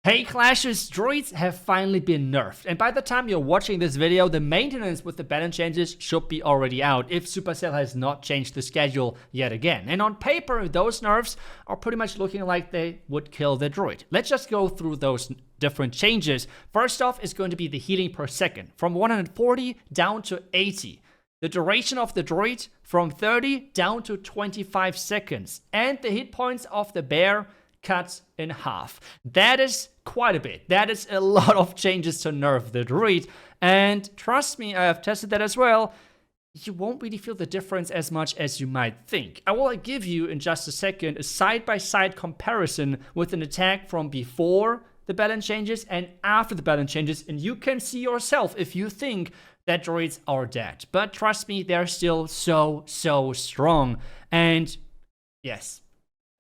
Hey Clashers, droids have finally been nerfed, and by the time you're watching this video, the maintenance with the balance changes should be already out if Supercell has not changed the schedule yet again. And on paper, those nerfs are pretty much looking like they would kill the droid. Let's just go through those different changes. First off is going to be the healing per second, from 140 down to 80. The duration of the droid from 30 down to 25 seconds, and the hit points of the bear cut in half. That is quite a bit. That is a lot of changes to nerf the droid, and trust me, I have tested that as well. You won't really feel the difference as much as you might think. I will give you in just a second a side-by-side comparison with an attack from before the balance changes and after the balance changes, and you can see yourself if you think that droids are dead. But trust me, they're still so strong. And yes,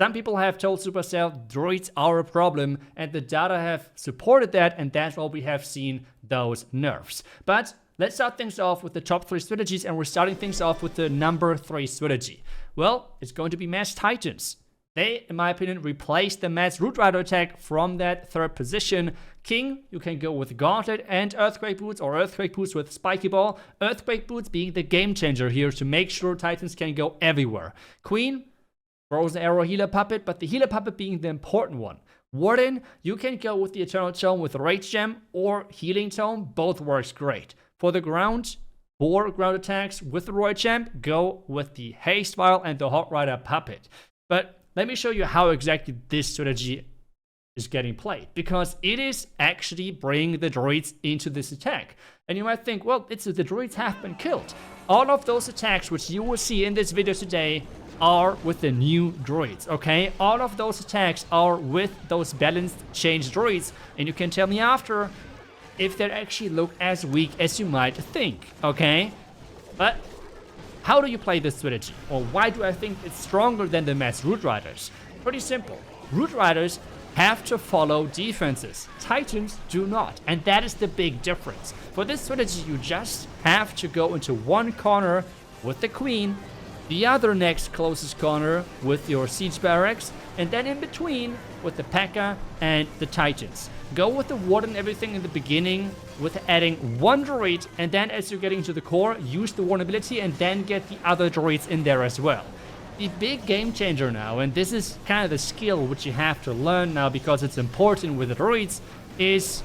some people have told Supercell droids are a problem, and the data have supported that, and that's why we have seen those nerfs. But let's start things off with the top 3 strategies, and we're starting things off with the number 3 strategy. Well, it's going to be Mass Titans. They, in my opinion, replaced the Mass Root Rider attack from that 3rd position. King, you can go with Gauntlet and Earthquake Boots, or Earthquake Boots with Spiky Ball. Earthquake Boots being the game changer here to make sure Titans can go everywhere. Queen, Frozen Arrow Healer Puppet, but the Healer Puppet being the important one. Warden, you can go with the Eternal Tome with Rage Gem or Healing Tome, both works great. For the ground, or ground attacks with the Roy Champ, go with the Haste Vial and the Hot Rider Puppet. But let me show you how exactly this strategy is getting played, because it is actually bringing the droids into this attack. And you might think, well, the droids have been killed. All of those attacks which you will see in this video today are with the new droids, okay? All of those attacks are with those balanced changed droids, and you can tell me after if they actually look as weak as you might think, okay? But how do you play this strategy? Or why do I think it's stronger than the Mass Root Riders? Pretty simple. Root Riders have to follow defenses. Titans do not, and that is the big difference. For this strategy, you just have to go into one corner with the Queen, the other next closest corner with your Siege Barracks, and then in between with the P.E.K.K.A. and the Titans. Go with the Warden everything in the beginning with adding one droid, and then as you're getting to the core, use the Warden ability and then get the other droids in there as well. The big game changer now, and this is kind of the skill which you have to learn now because it's important with the droids, is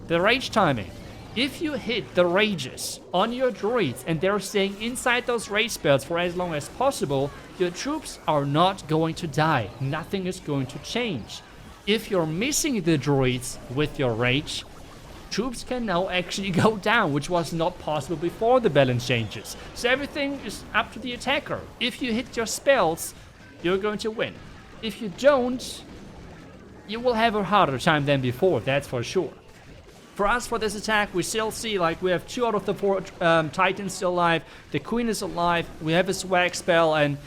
the rage timing. If you hit the rages on your droids and they're staying inside those rage spells for as long as possible, your troops are not going to die. Nothing is going to change. If you're missing the droids with your rage, troops can now actually go down, which was not possible before the balance changes. So everything is up to the attacker. If you hit your spells, you're going to win. If you don't, you will have a harder time than before, that's for sure. For us, for this attack, we still see, like, we have 2 out of the 4 Titans still alive. The Queen is alive. We have a swag spell, and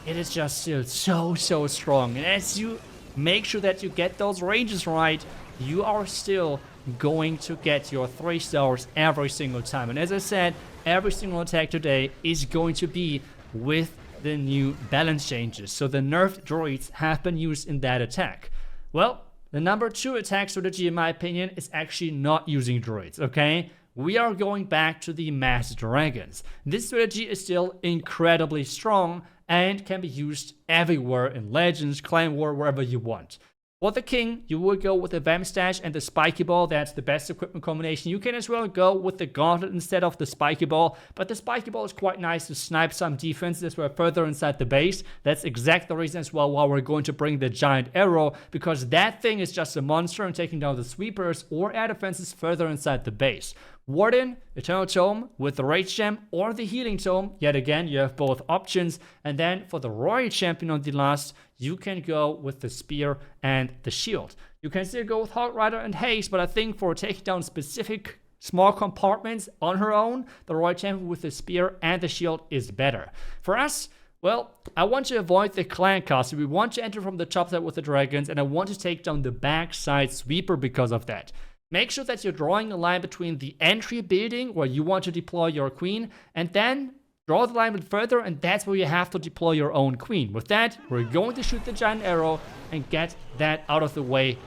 it is just still so strong. And as you make sure that you get those ranges right, you are still going to get your 3 stars every single time. And as I said, every single attack today is going to be with the new balance changes. So the nerfed droids have been used in that attack. Well, the number 2 attack strategy, in my opinion, is actually not using droids, okay? We are going back to the mass dragons. This strategy is still incredibly strong and can be used everywhere in Legends, Clan War, wherever you want. For the King, you will go with the Vamp Stash and the Spiky Ball. That's the best equipment combination. You can as well go with the Gauntlet instead of the Spiky Ball, but the Spiky Ball is quite nice to snipe some defenses who are further inside the base. That's exactly the reason as well why we're going to bring the Giant Arrow, because that thing is just a monster and taking down the sweepers or air defenses further inside the base. Warden, Eternal Tome with the Rage Gem or the Healing Tome. Yet again, you have both options. And then for the Royal Champion on the last, you can go with the Spear and the Shield. You can still go with Hot Rider and Haste, but I think for taking down specific small compartments on her own, the Royal Champion with the Spear and the Shield is better. For us, well, I want to avoid the clan cast. We want to enter from the top side with the dragons, and I want to take down the backside sweeper because of that. Make sure that you're drawing a line between the entry building where you want to deploy your queen, and then draw the line a bit further, and that's where you have to deploy your own queen. With that, we're going to shoot the giant arrow and get that out of the way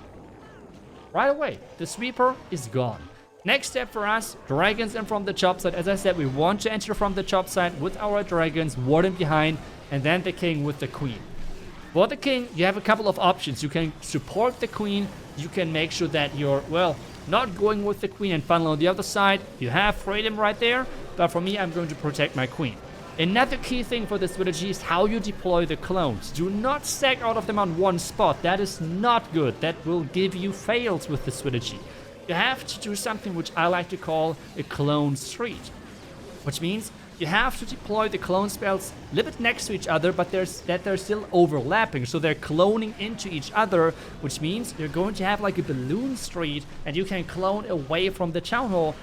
right away, the sweeper is gone. Next step for us, dragons in from the top side. As I said, we want to enter from the top side with our dragons, warden behind, and then the king with the queen. For the king, you have a couple of options. You can support the queen. You can make sure that you're, well, not going with the queen and funnel on the other side. You have freedom right there. But for me, I'm going to protect my queen. Another key thing for this strategy is how you deploy the clones. Do not stack all of them on one spot. That is not good. That will give you fails with the strategy. You have to do something which I like to call a clone street. Which means you have to deploy the clone spells a little bit next to each other, but they're still overlapping. So they're cloning into each other, which means you're going to have like a balloon street, and you can clone away from the town hall,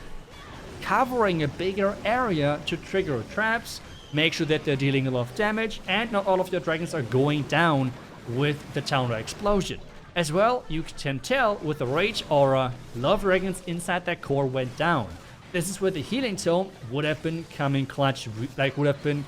covering a bigger area to trigger traps, make sure that they're dealing a lot of damage, and not all of your dragons are going down with the town hall explosion. As well, you can tell with the rage aura, a lot of dragons inside that core went down. This is where the healing tome would have been coming clutch,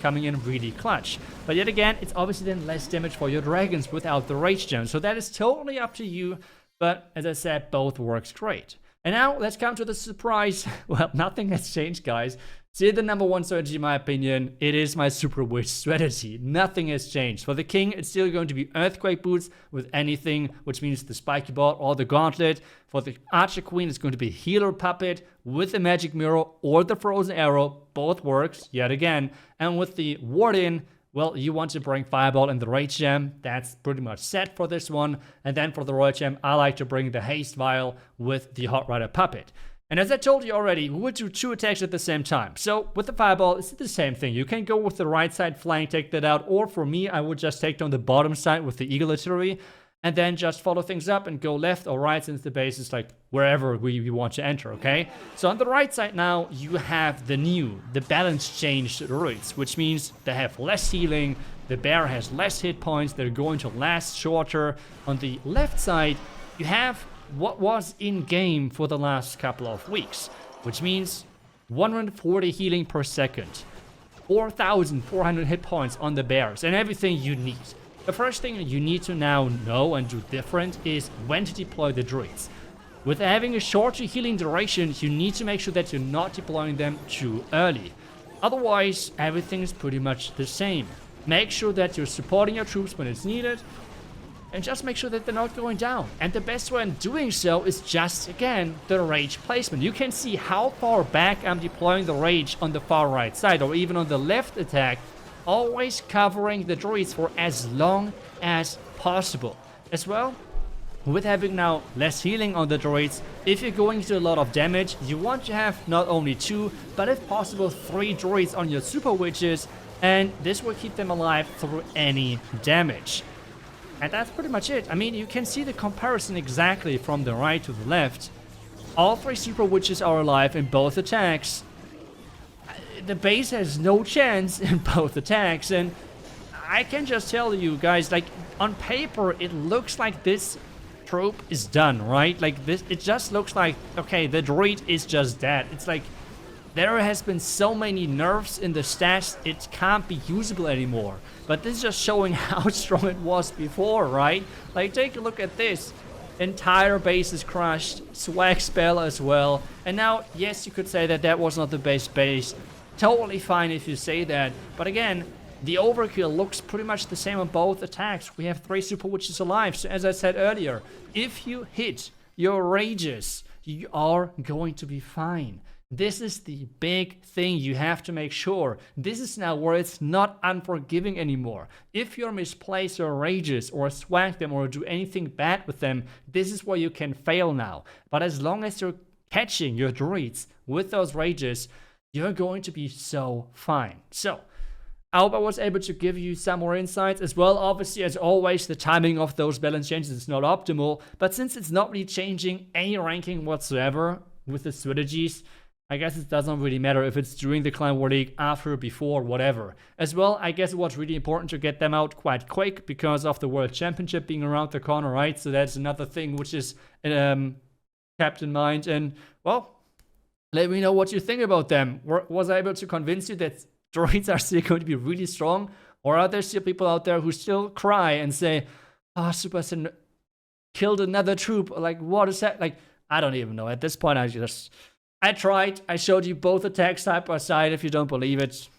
coming in really clutch. But yet again, it's obviously then less damage for your dragons without the rage gem. So that is totally up to you. But as I said, both works great. And now let's come to the surprise. Well, nothing has changed, guys. Still the number one strategy, in my opinion. It is my Super Witch strategy. Nothing has changed. For the king, it's still going to be Earthquake Boots with anything, which means the Spiky Bolt or the Gauntlet. For the Archer Queen, it's going to be Healer Puppet with the Magic Mirror or the Frozen Arrow. Both works, yet again. And with the Warden, well, you want to bring Fireball and the Rage Gem. That's pretty much set for this one. And then for the Royal Gem, I like to bring the Haste Vial with the Hot Rider Puppet. And as I told you already, we would do 2 attacks at the same time. So with the Fireball, it's the same thing. You can go with the right side flank, take that out. Or for me, I would just take down the bottom side with the Eagle Artillery. And then just follow things up and go left or right, since the base is like wherever we want to enter, okay? So on the right side now, you have the balance changed druids, which means they have less healing, the bear has less hit points, they're going to last shorter. On the left side, you have what was in game for the last couple of weeks, which means 140 healing per second, 4,400 hit points on the bears, and everything you need. The first thing you need to now know and do different is when to deploy the druids. With having a shorter healing duration, you need to make sure that you're not deploying them too early. Otherwise, everything is pretty much the same. Make sure that you're supporting your troops when it's needed, and just make sure that they're not going down. And the best way in doing so is just, again, the rage placement. You can see how far back I'm deploying the rage on the far right side, or even on the left attack, always covering the druids for as long as possible. As well, with having now less healing on the druids, if you're going to a lot of damage, you want to have not only 2, but if possible 3 druids on your super witches, and this will keep them alive through any damage. And that's pretty much it. I mean, you can see the comparison exactly from the right to the left. All 3 super witches are alive in both attacks. The base has no chance in both attacks, and I can just tell you guys, like, on paper it looks like this trope is done, right? Like, this, it just looks like, okay, the druid is just dead. It's like there has been so many nerfs in the stats, it can't be usable anymore. But this is just showing how strong it was before, right? Like, take a look at this. Entire base is crushed, swag spell as well. And now, yes, you could say that that was not the base. Totally fine if you say that, but again, the overkill looks pretty much the same on both attacks. We have 3 super witches alive, so as I said earlier, if you hit your rages, you are going to be fine. This is the big thing you have to make sure. This is now where it's not unforgiving anymore. If you misplace your rages or swag them or do anything bad with them, this is where you can fail now. But as long as you're catching your druids with those rages, you're going to be so fine. So, I hope I was able to give you some more insights as well. Obviously, as always, the timing of those balance changes is not optimal, but since it's not really changing any ranking whatsoever with the strategies, I guess it doesn't really matter if it's during the Clan War League, after, before, whatever. As well, I guess it was really important to get them out quite quick because of the World Championship being around the corner, right? So that's another thing which is kept in mind. And, well, let me know what you think about them. Was I able to convince you that droids are still going to be really strong? Or are there still people out there who still cry and say, "Ah, Supercell killed another troop. Like, what is that? Like, I don't even know. At this point, I tried. I showed you both attacks side by side. If you don't believe it,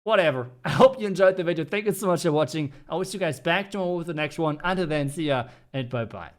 whatever. I hope you enjoyed the video. Thank you so much for watching. I will see you guys back tomorrow with the next one. Until then, see ya and bye-bye.